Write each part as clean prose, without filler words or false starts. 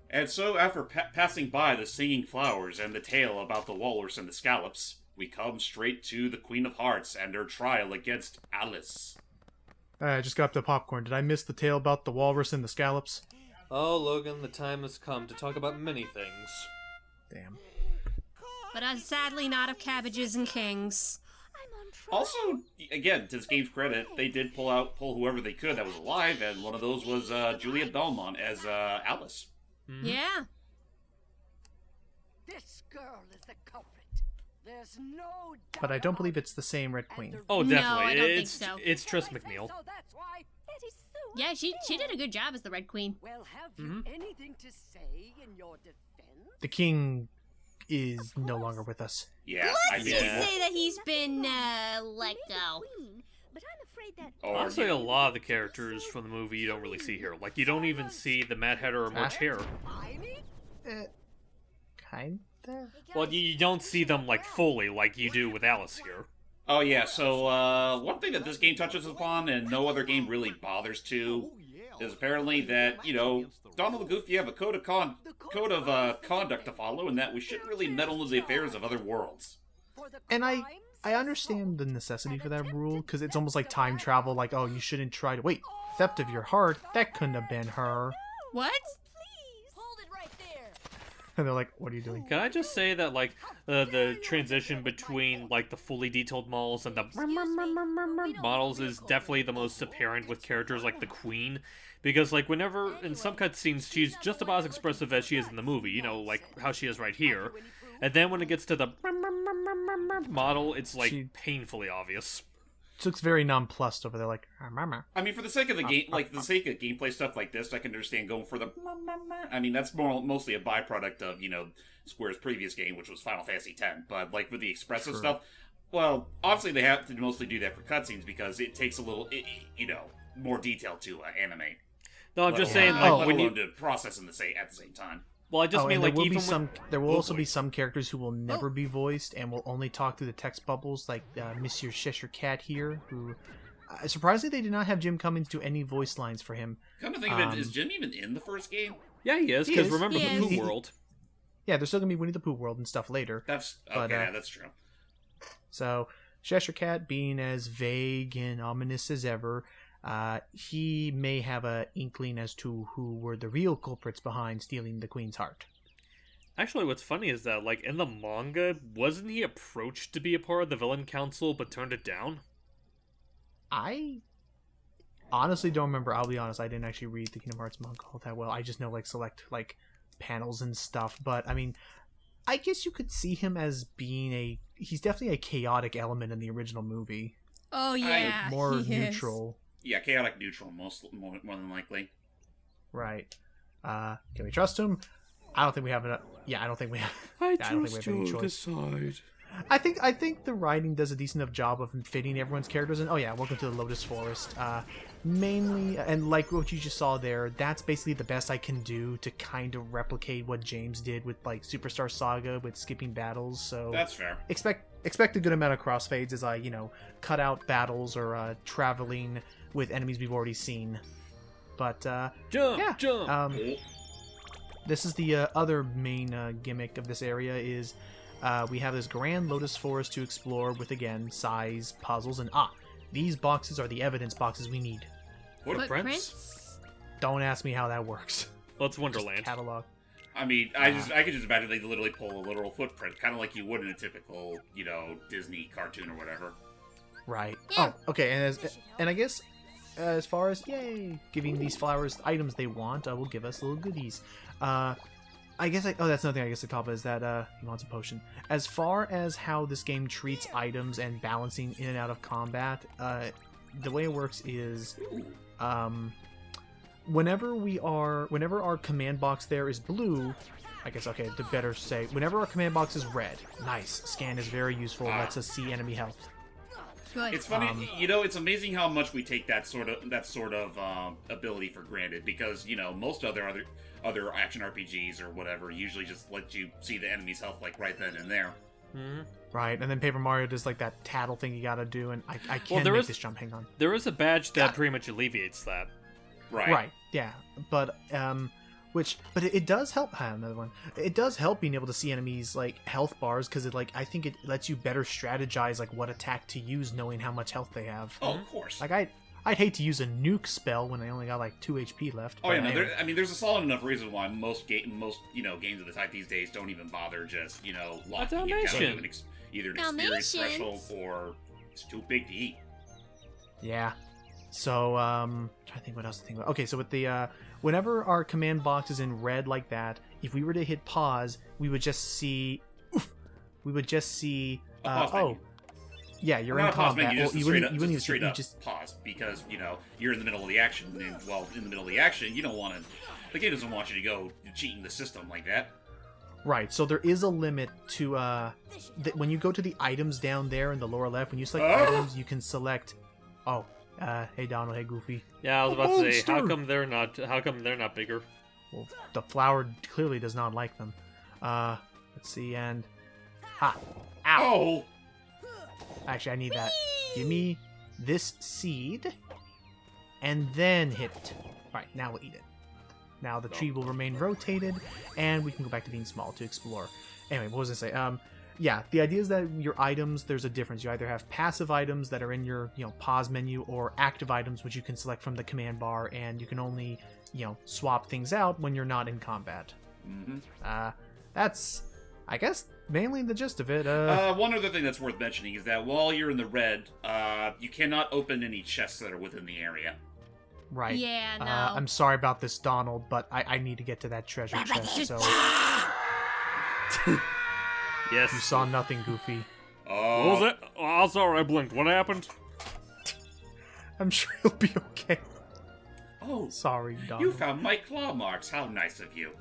And so, after passing by the singing flowers and the tale about the walrus and the scallops, we come straight to the Queen of Hearts and her trial against Alice. I just got up to popcorn. Did I miss the tale about the walrus and the scallops? Oh, Logan, the time has come to talk about many things. Damn. But sadly not of cabbages and kings. Also, again, to this game's credit, they did pull whoever they could that was alive, and one of those was Juliette Belmont as Alice. Mm-hmm. Yeah. This girl is the culprit. There's no doubt. But I don't believe it's the same Red Queen. Oh, definitely. No, I don't think so. It's Tress McNeil. Yeah, she did a good job as the Red Queen. Well, have you anything to say in your defense? The king is no longer with us. Yeah, Let's just say that he's been let go. Honestly, a lot of the characters from the movie you don't really see here. Like, you don't even see the Mad Hatter or March Hare. Kinda? Well, you don't see them, like, fully, like you do with Alice here. Oh yeah, so one thing that this game touches upon and no other game really bothers to is apparently that, you know, Donald the Goofy have a code of conduct to follow, and that we shouldn't really meddle in the affairs of other worlds. And I understand the necessity for that rule, because it's almost like time travel, like, oh, you shouldn't try to... Wait, theft of your heart? That couldn't have been her. What? And they're like, what are you doing? Can I just say that, like, the transition between, like, the fully detailed models and the models is definitely the most apparent with characters like the Queen. Because, like, whenever, in some cutscenes, she's just about as expressive as she is in the movie, you know, like how she is right here. And then when it gets to the model, it's, like, painfully obvious. She looks very nonplussed over there, like, I mean, for the sake of the game, like, the sake of gameplay stuff like this, I can understand going for the I mean, that's mostly a byproduct of, you know, Square's previous game, which was Final Fantasy X. But, like, with the expressive stuff, well, obviously they have to mostly do that for cutscenes because it takes a little, you know, more detail to animate. No, I'm just saying, like, when you to process at the same time. Well, I just mean, like, there will also be some characters who will never be voiced and will only talk through the text bubbles, like Monsieur Cheshire Cat here, who... surprisingly, they did not have Jim Cummings do any voice lines for him. Come to think of it, is Jim even in the first game? Yeah, he is, because remember the Pooh World. Yeah, there's still going to be Winnie the Pooh World and stuff later. That's true. So, Cheshire Cat being as vague and ominous as ever... he may have an inkling as to who were the real culprits behind stealing the Queen's heart. Actually, what's funny is that, like, in the manga, wasn't he approached to be a part of the villain council, but turned it down? I honestly don't remember. I'll be honest, I didn't actually read the Kingdom Hearts manga all that well. I just know, like, select, like, panels and stuff. But, I mean, I guess you could see him as being he's definitely a chaotic element in the original movie. Oh, yeah, like, more neutral. Yeah, chaotic neutral, more than likely. Right. Can we trust him? I don't think we have enough. Yeah, I don't think we have. I don't think we have any choice. Decide. I think the writing does a decent enough job of fitting everyone's characters in. Oh yeah, welcome to the Lotus Forest. Mainly, and like what you just saw there, that's basically the best I can do to kind of replicate what James did with like Superstar Saga with skipping battles. So that's fair. Expect a good amount of crossfades as I, cut out battles or traveling with enemies we've already seen. But jump. This is the other main gimmick of this area is we have this grand Lotus Forest to explore with, again, size, puzzles, and these boxes are the evidence boxes we need. Footprints? Don't ask me how that works. Well, it's Wonderland. Just catalog. I mean, I could just imagine they literally pull a literal footprint, kind of like you would in a typical, Disney cartoon or whatever. Right. Yeah. Oh, okay, and I guess as far as giving these flowers the items they want, will give us little goodies. I guess that's another thing I guess to talk about is that he wants a potion. As far as how this game treats items and balancing in and out of combat, the way it works is whenever our command box there is blue, I guess, to better say, whenever our command box is red, nice, scan is very useful, lets us see enemy health. Good. It's funny, it's amazing how much we take that sort of ability for granted, because, most other action RPGs or whatever usually just let you see the enemy's health, like, right then and there. Mm-hmm. Right, and then Paper Mario does, like, that tattle thing you gotta do, and I can't make this jump, hang on. There is a badge that pretty much alleviates that. Right. Right, yeah. But But it does help. Another one. It does help being able to see enemies like health bars because I think it lets you better strategize like what attack to use, knowing how much health they have. Oh, of course. Like I'd hate to use a nuke spell when I only got like 2 HP left. Oh yeah, no, anyway. there's a solid enough reason why most games of the type these days don't even bother just locking it down to either an experience threshold or it's too big to eat. Yeah. So trying to think what else to think about. Okay, so with the whenever our command box is in red like that, if we were to hit pause, we would just see. Pause menu. Yeah, you're Not in a pause combat. menu, just Well, a you wouldn't even straight see- up pause because you're in the middle of the action. And, well, in the middle of the action, you don't want to. The game doesn't want you to go cheating the system like that. Right, so there is a limit to when you go to the items down there in the lower left, when you select items, you can select. Oh, hey Donald, hey Goofy. Yeah, I was about to say, how monster! come they're not bigger? Well, the flower clearly does not like them. Let's see, and ow. Oh. Actually, I need that. Give me this seed, and then hit it. Right, now we'll eat it. Now the tree will remain rotated, and we can go back to being small to explore. Anyway, what was I say? Yeah, the idea is that your items, there's a difference. You either have passive items that are in your, pause menu, or active items which you can select from the command bar, and you can only, swap things out when you're not in combat. Mm-hmm. That's, I guess, mainly the gist of it. One other thing that's worth mentioning is that while you're in the red, you cannot open any chests that are within the area. Right. Yeah, no. I'm sorry about this, Donald, but I need to get to that treasure chest, so... Yes. You saw nothing, Goofy. What was it? Oh, I'm sorry, I blinked. What happened? I'm sure you'll be okay. Oh, Sorry, Donald. you found my claw marks. How nice of you.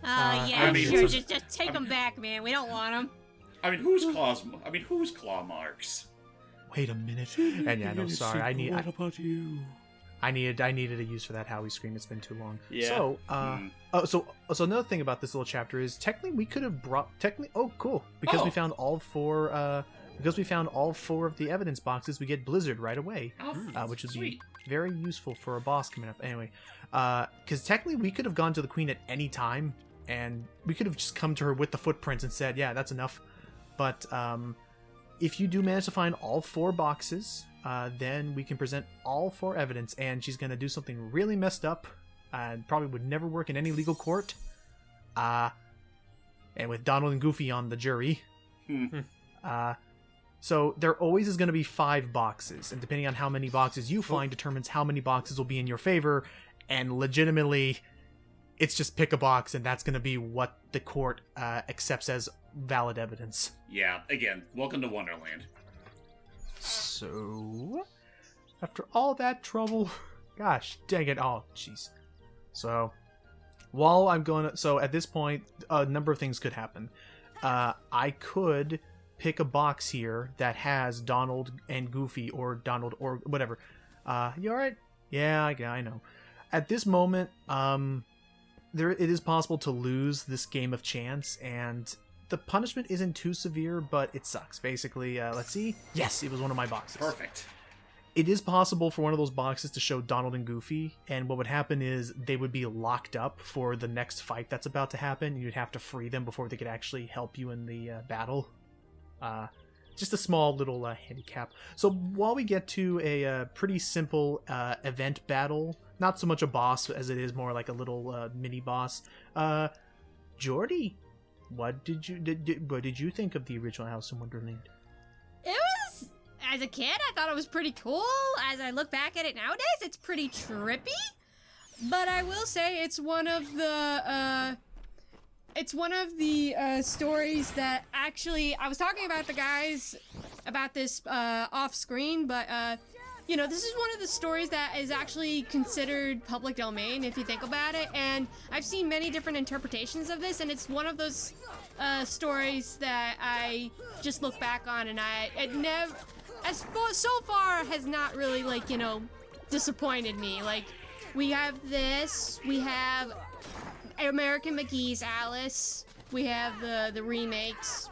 Yeah, I mean, sure. who's- Just take them back, man. We don't want them. I mean, whose claw marks? Wait a minute. And yeah, no, sorry. What about you? I needed a use for that Howie scream. It's been too long. Yeah. So, so another thing about this little chapter is technically we could have brought oh cool because we found all four of the evidence boxes, we get Blizzard right away, which would be very useful for a boss coming up. Anyway, because technically we could have gone to the queen at any time and we could have just come to her with the footprints and said, yeah, that's enough. But if you do manage to find all 4 boxes, then we can present all 4 evidence, and she's going to do something really messed up and probably would never work in any legal court. And with Donald and Goofy on the jury. So there always is going to be 5 boxes, and depending on how many boxes you find determines how many boxes will be in your favor, and legitimately, it's just pick a box, and that's going to be what the court accepts as valid evidence. Yeah, again, welcome to Wonderland. So, after all that trouble, gosh dang it, oh jeez. So, at this point, a number of things could happen. I could pick a box here that has Donald and Goofy, or Donald, or whatever. You alright? Yeah, I know. At this moment, it is possible to lose this game of chance, and the punishment isn't too severe, but it sucks. Basically, let's see. Yes, it was one of my boxes. Perfect. It is possible for one of those boxes to show Donald and Goofy, and what would happen is they would be locked up for the next fight that's about to happen. You'd have to free them before they could actually help you in the battle. Just a small little handicap. So while we get to a pretty simple event battle, not so much a boss as it is more like a little mini boss, Jordy, what did you think of the original House in Wonderland? It was, as a kid, I thought it was pretty cool. As I look back at it nowadays, it's pretty trippy. But I will say it's one of the stories that actually, I was talking about the guys about this off screen, but this is one of the stories that is actually considered public domain if you think about it, and I've seen many different interpretations of this, and it's one of those stories that I just look back on, and it never, so far has not really disappointed me. Like, we have American McGee's Alice, we have the remakes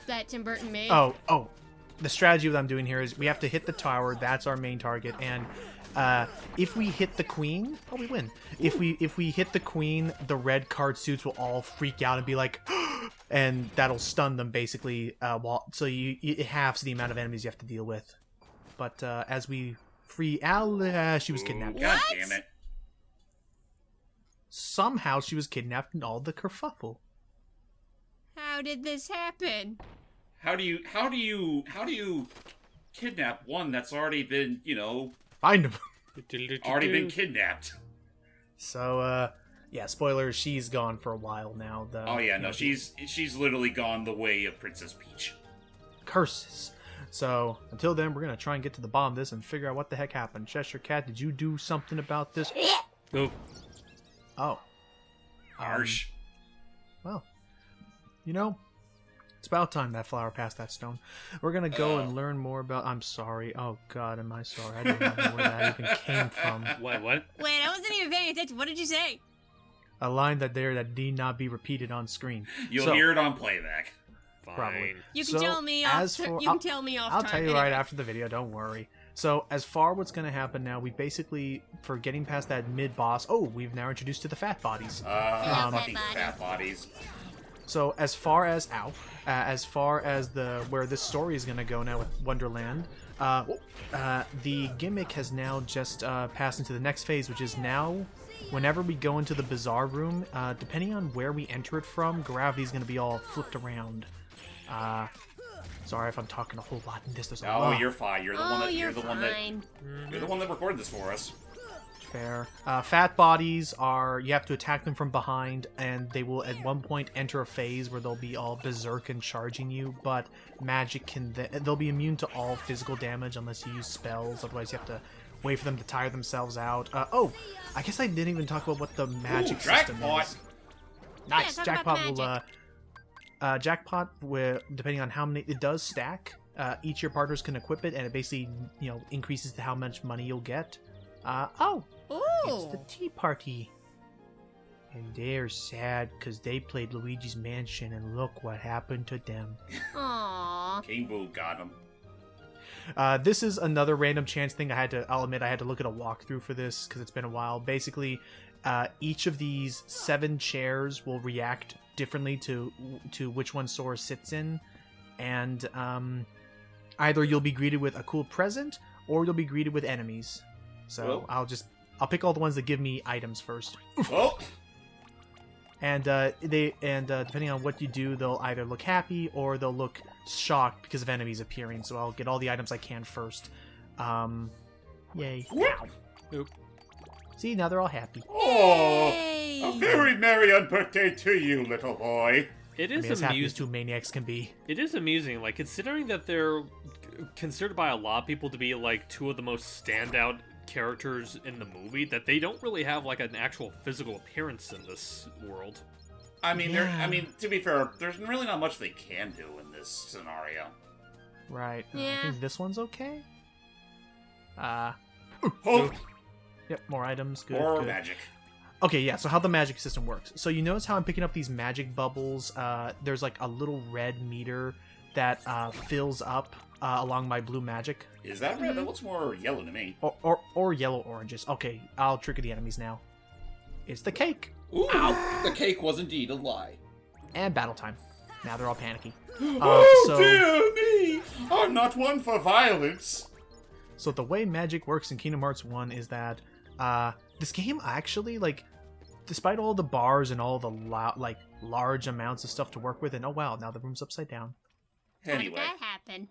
that Tim Burton made. Oh. The strategy that I'm doing here is we have to hit the tower. That's our main target. And If we hit the queen, oh, we win. If we hit the queen, the red card suits will all freak out and be like, and that'll stun them basically. So it halves the amount of enemies you have to deal with. But as we free Al, she was kidnapped. God damn it! Somehow she was kidnapped in all the kerfuffle. How did this happen? How do you kidnap one that's already been, Find him. already been kidnapped? So, yeah, spoilers, she's gone for a while now. Oh yeah, no, she's literally gone the way of Princess Peach. Curses. So, until then, we're gonna try and get to the bottom of this and figure out what the heck happened. Cheshire Cat, did you do something about this? Nope. Oh. Harsh. Well, it's about time that flower passed that stone. We're gonna go and learn more about... I'm sorry. Oh, God, am I sorry? I don't know where that even came from. What? Wait, I wasn't even paying attention. What did you say? A line that need not be repeated on screen. You'll hear it on playback. Fine. Probably. You can tell me off. I'll tell you right after the video. Don't worry. So, as far what's going to happen now, we basically, for getting past that mid-boss... Oh, we've now introduced to the fat bodies. Fucking fat bodies. So, as far as where this story is going to go now with Wonderland, the gimmick has now just passed into the next phase, which is now, whenever we go into the bazaar room, depending on where we enter it from, gravity is going to be all flipped around. Sorry if I'm talking a whole lot in this. You're fine. You're the one that recorded this for us. Fair. Fat bodies are, you have to attack them from behind, and they will at one point enter a phase where they'll be all berserk and charging you, but magic they'll be immune to all physical damage unless you use spells, otherwise you have to wait for them to tire themselves out. I guess I didn't even talk about what the magic system is. Nice. Yeah, Jackpot will, depending on how many it does stack, each of your partners can equip it, and it basically, increases to how much money you'll get. It's the tea party. And they're sad because they played Luigi's Mansion and look what happened to them. Aww. King Boo got him. This is another random chance thing. I'll admit I had to look at a walkthrough for this because it's been a while. Basically, each of these 7 chairs will react differently to which one Sora sits in. And either you'll be greeted with a cool present or you'll be greeted with enemies. So I'll pick all the ones that give me items first. Oh. And depending on what you do, they'll either look happy or they'll look shocked because of enemies appearing. So I'll get all the items I can first. Yay! Nope. See, now they're all happy. Oh, Yay. a very merry birthday to you, little boy. It I is mean, as happy as amusing. 2 maniacs can be. It is amusing, like considering that they're considered by a lot of people to be like 2 of the most standout characters in the movie, that they don't really have like an actual physical appearance in this world. I mean, to be fair, there's really not much they can do in this scenario. Right. Yeah. I think this one's okay. Oh, Yep, more items. Good. or good. magic. Okay, yeah, so how the magic system works. So you notice how I'm picking up these magic bubbles. There's like a little red meter that fills up along my blue magic. Is that red? That looks more yellow to me. Or yellow oranges. Okay, I'll trigger the enemies now. It's the cake. Ooh, the cake was indeed a lie. And battle time. Now they're all panicky. Oh, dear me! I'm not one for violence. So the way magic works in Kingdom Hearts 1 is that this game actually, like, despite all the bars and all the large amounts of stuff to work with, and oh wow, now the room's upside down. How did Anyway, that happen?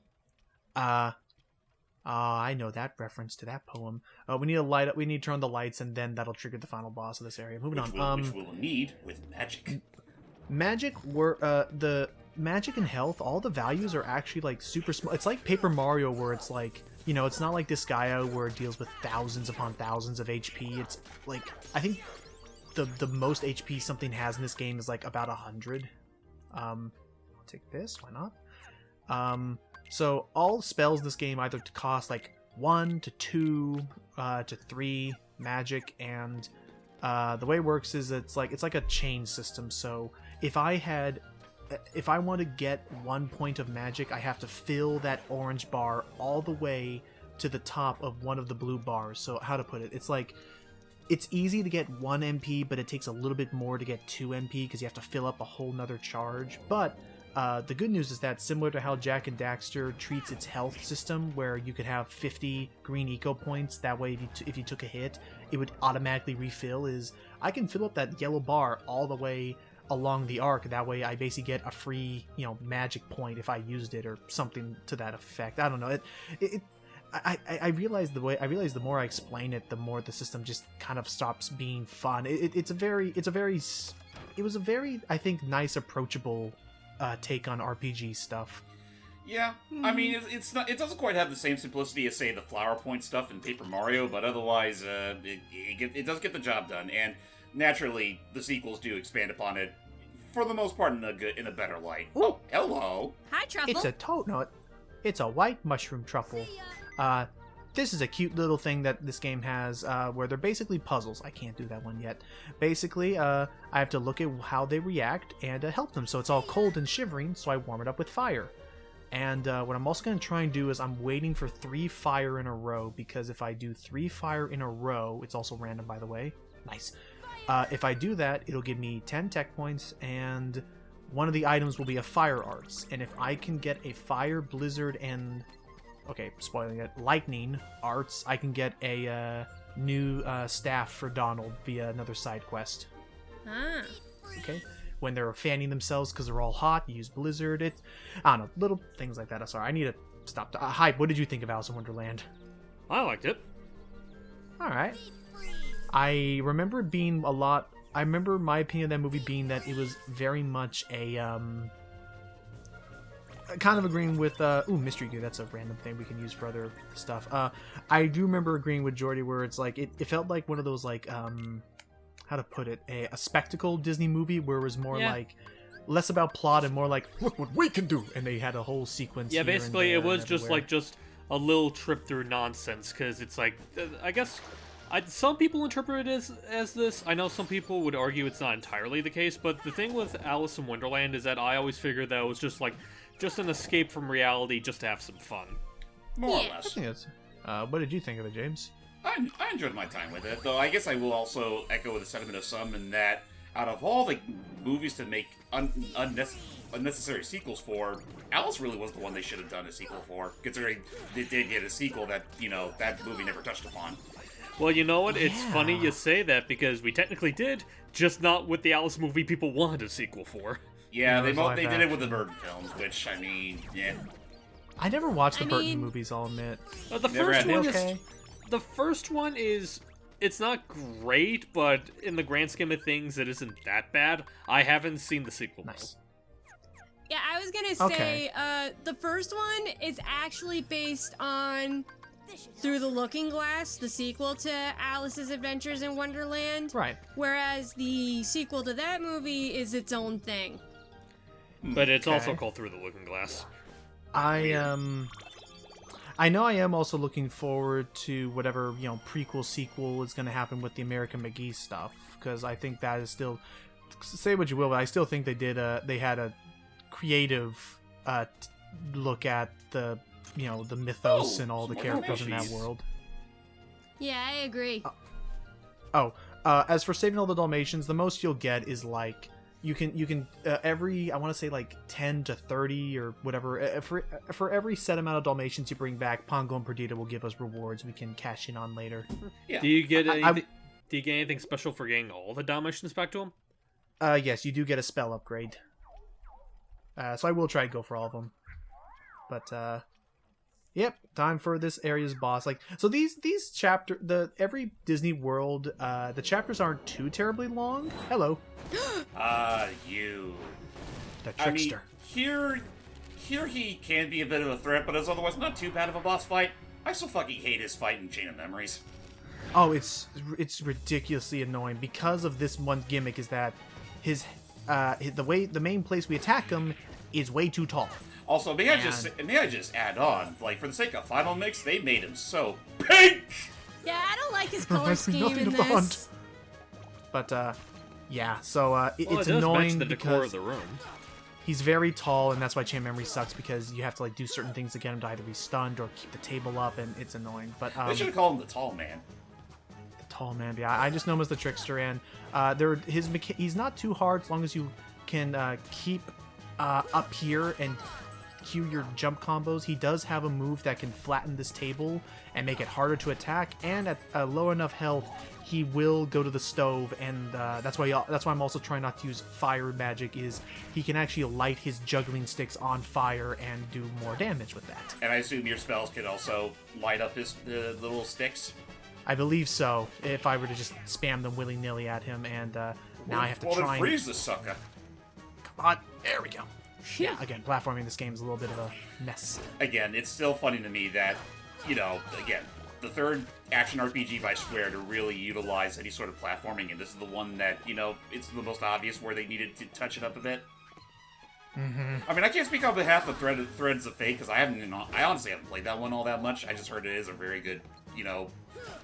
I know that reference to that poem. We need to light up. We need to turn on the lights, and then that'll trigger the final boss of this area. Moving on. which we'll need with magic. Magic the magic and health. All the values are actually like super small. It's like Paper Mario, where it's like, it's not like Disgaea where it deals with thousands upon thousands of HP. It's like, I think the most HP something has in this game is like about 100. Take this. Why not? So all spells in this game either cost like 1 to 2 to 3 magic, and the way it works is it's like a chain system. So if I want to get 1 point of magic, I have to fill that orange bar all the way to the top of one of the blue bars. So how to put it? It's like it's easy to get 1 MP, but it takes a little bit more to get 2 MP because you have to fill up a whole nother charge. But the good news is that similar to how Jak and Daxter treats its health system, where you could have 50 green eco points, that way if you took a hit, it would automatically refill, is I can fill up that yellow bar all the way along the arc. That way I basically get a free, magic point if I used it or something to that effect. I don't know. I realize the more I explain it, the more the system just kind of stops being fun. It was a very, I think, nice, approachable take on RPG stuff. Yeah, I mean, it's not. It doesn't quite have the same simplicity as, say, the flower point stuff in Paper Mario, but otherwise, it does get the job done. And naturally, the sequels do expand upon it for the most part in a better light. Ooh. Oh, hello. Hi, Truffle. It's a toad. No, it's a white mushroom truffle. This is a cute little thing that this game has, where they're basically puzzles. I can't do that one yet. Basically, I have to look at how they react and help them. So it's all cold and shivering, so I warm it up with fire. And what I'm also going to try and do is I'm waiting for 3 fire in a row, because if I do 3 fire in a row, it's also random, by the way. Nice. If I do that, it'll give me 10 tech points, and one of the items will be a fire arts. And if I can get a fire, blizzard, and... okay, spoiling it, lightning arts, I can get a new staff for Donald via another side quest. Ah. Okay, when they're fanning themselves because they're all hot, you use blizzard. I don't know, little things like that. I'm sorry, I need to stop. Hype, what did you think of Alice in Wonderland? I liked it. All right. I remember it being a lot. I remember my opinion of that movie being that it was very much a kind of agreeing with mystery gear. That's a random thing we can use for other stuff. I do remember agreeing with Jordy where it's like it felt like one of those like how to put it, a spectacle Disney movie where it was more like less about plot and more like look what we can do, and they had a whole sequence. Yeah, basically it was just everywhere. like just a little trip through nonsense, because it's like I guess some people interpret it as this. I know some people would argue it's not entirely the case, but the thing with Alice in Wonderland is that I always figured that it was just an escape from reality, just to have some fun. More or Yeah. less. I think that's, what did you think of it, James? I enjoyed my time with it, though I guess I will also echo the sentiment of some in that out of all the movies to make unnecessary sequels for, Alice really was the one they should have done a sequel for, considering they did get a sequel that, that movie never touched upon. Well, you know what? It's funny you say that, because we technically did, just not with the Alice movie people wanted a sequel for. Yeah, it was they live did it with the action. Burton films, which, I mean, yeah. I never watched the I Burton mean- movies, I'll admit. The Never first had one it. is... The first one is... It's not great, but in the grand scheme of things, it isn't that bad. I haven't seen the sequel. though. Nice. Yeah, I was gonna Okay. say, the first one is actually based on Through the Looking Glass, the sequel to Alice's Adventures in Wonderland. Right. Whereas the sequel to that movie is its own thing. But it's also Okay. called Through the Looking Glass. I know I am also looking forward to whatever, prequel, sequel is going to happen with the American McGee stuff, because I think that is still, say what you will, but I still think they had a creative look at the, the mythos Oh, and all the some characters in that Dalmatians. world. Yeah, I agree. As for Saving All the Dalmatians, the most you'll get is like you can every, I want to say like 10 to 30 or whatever, for every set amount of Dalmatians you bring back, Pongo and Perdita will give us rewards we can cash in on later. Yeah. Do you get I- anything? Do you get anything special for getting all the Dalmatians back to him? Yes, you do get a spell upgrade. So I will try to go for all of them. But yep, time for this area's boss. Like, so these every Disney World, the chapters aren't too terribly long. Hello, You. the I mean, trickster. here he can be a bit of a threat, but is otherwise not too bad of a boss fight. I so fucking hate his fight in Chain of Memories. Oh, it's ridiculously annoying because of this one gimmick is that the main place we attack him is way too tall. Also, may I just add on, like, for the sake of Final Mix, they made him so pink! Yeah, I don't like his color Reminds me scheme nothing in of the this. hunt. But yeah, so Well, it's it does annoying match the decor because of the room. He's very tall, and that's why chain memory sucks, because you have to like do certain things to get him to either be stunned or keep the table up, and it's annoying. But They should have called him the Tall Man. the tall man, yeah, I just know him as the trickster, and he's not too hard as long as you can keep up here and cue your jump combos. He does have a move that can flatten this table and make it harder to attack, and at low enough health, he will go to the stove, and that's why I'm also trying not to use fire magic. Is he can actually light his juggling sticks on fire and do more damage with that. And I assume your spells can also light up his the little sticks. I believe so. If I were to just spam them willy nilly at him, and now I have to try and freeze the sucker. Come on, there we go. Yeah, again, platforming this game is a little bit of a mess. Again, it's still funny to me that, again, the third action RPG by Square to really utilize any sort of platforming, and this is the one that, it's the most obvious where they needed to touch it up a bit. Mm-hmm. I mean, I can't speak on behalf of Threads of Fate, because I honestly haven't played that one all that much. I just heard it is a very good,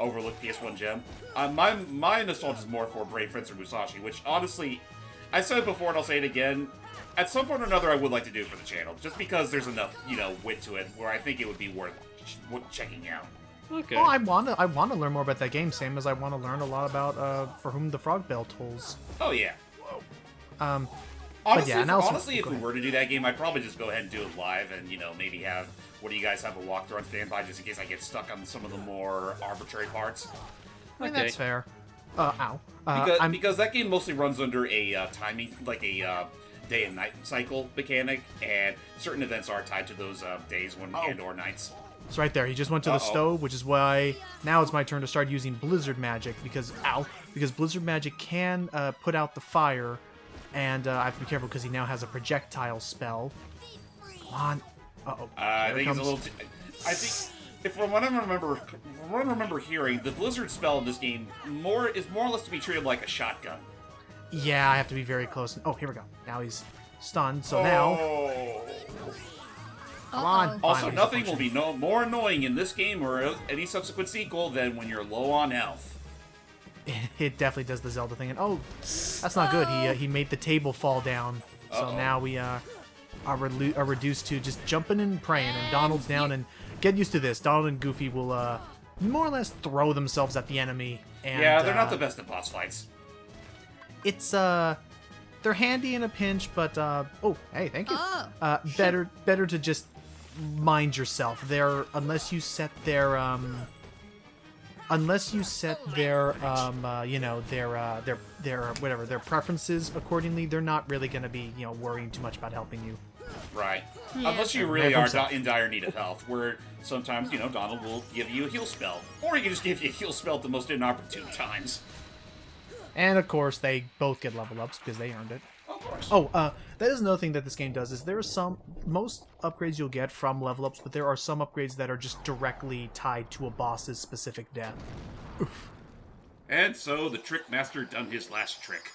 overlooked PS1 gem. My nostalgia is more for Brave Fencer Musashi, which, honestly, I said it before and I'll say it again. At some point or another, I would like to do for the channel, just because there's enough, wit to it, where I think it would be worth checking out. Okay. Oh, I wanna learn more about that game, same as I want to learn a lot about For Whom the Frog Bell Tolls. Oh yeah. Honestly, Honestly, if we were to do that game, I'd probably just go ahead and do it live, and maybe have one of you guys have a walkthrough on standby, just in case I get stuck on some of the more arbitrary parts. I mean, that's fair. Ow. Because that game mostly runs under a timing, like a day and night cycle mechanic, and certain events are tied to those days and or nights. It's right there. He just went to the stove, which is why now it's my turn to start using Blizzard Magic, because Blizzard Magic can put out the fire, and I have to be careful because he now has a projectile spell. Come on. I think it's a little I think, from what I remember hearing, the Blizzard spell in this game is more or less to be treated like a shotgun. Yeah, I have to be very close. Oh, here we go. Now he's stunned, so now... Come on. Also, nothing will be more annoying in this game or any subsequent sequel than when you're low on health. It definitely does the Zelda thing. And that's not good. He made the table fall down. So now we are reduced to just jumping and praying. And Donald's down, and get used to this. Donald and Goofy will more or less throw themselves at the enemy. And, yeah, they're not the best at boss fights. It's they're handy in a pinch, but hey, thank you. Better to just mind yourself. Unless you set their their preferences accordingly, they're not really going to be worrying too much about helping you. Right. Yeah. Unless you really are in dire need of health, where sometimes Donald will give you a heal spell, or he can just give you a heal spell at the most inopportune times. And of course, they both get level ups because they earned it. Of course. That is another thing that this game does, is there are most upgrades you'll get from level ups, but there are some upgrades that are just directly tied to a boss's specific death. Oof. And so the Trick Master done his last trick.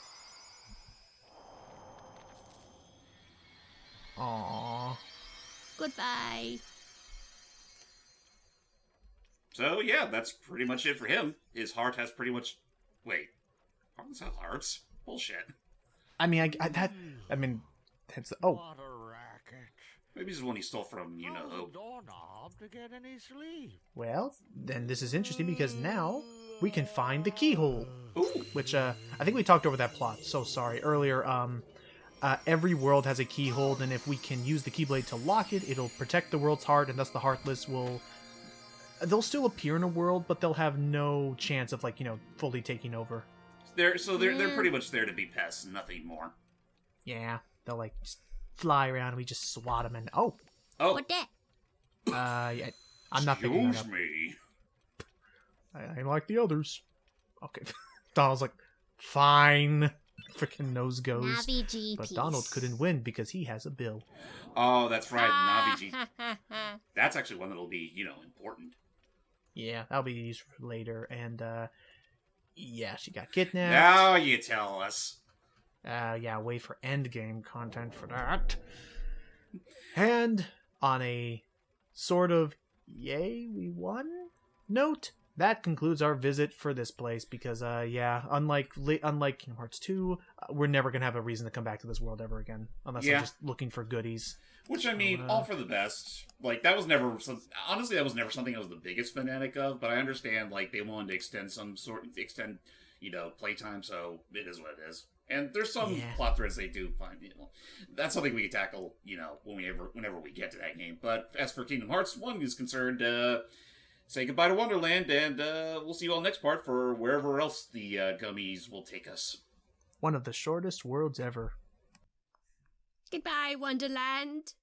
Aww. Goodbye. So yeah, that's pretty much it for him. His heart has pretty much... Wait. Hearts have hearts? Bullshit. I mean, that's... Oh. What a racket. Maybe this is one he stole from, How's the doorknob to get any sleep? Well, then this is interesting because now we can find the keyhole. Ooh. Which, I think we talked over that plot, so sorry, earlier. Every world has a keyhole, and if we can use the Keyblade to lock it, it'll protect the world's heart, and thus the Heartless will... They'll still appear in a world, but they'll have no chance of, fully taking over. They're pretty much there to be pests, nothing more. Yeah, they'll, just fly around, and we just swat them, and... Oh! What that? Yeah, I'm not picking that up. Excuse me. I ain't like the others. Okay. Donald's like, fine. Freaking nose goes. Navi G But piece. Donald couldn't win because he has a bill. Oh, that's right, Navi G. That's actually one that'll be, important. Yeah, that'll be used for later. And, yeah, she got kidnapped. Now you tell us. Yeah, wait for endgame content for that. And on a sort of, yay, we won note, that concludes our visit for this place because, unlike Kingdom Hearts 2, we're never going to have a reason to come back to this world ever again unless I'm just looking for goodies. Which, I mean, all for the best. Like, that was never... Honestly, that was never something I was the biggest fanatic of, but I understand, like, they wanted to extend, playtime, so it is what it is. And there's some plot threads they do find, that's something we can tackle, whenever we get to that game. But as for Kingdom Hearts 1 is concerned, say goodbye to Wonderland, and we'll see you all next part for wherever else the gummies will take us. One of the shortest worlds ever. Goodbye, Wonderland.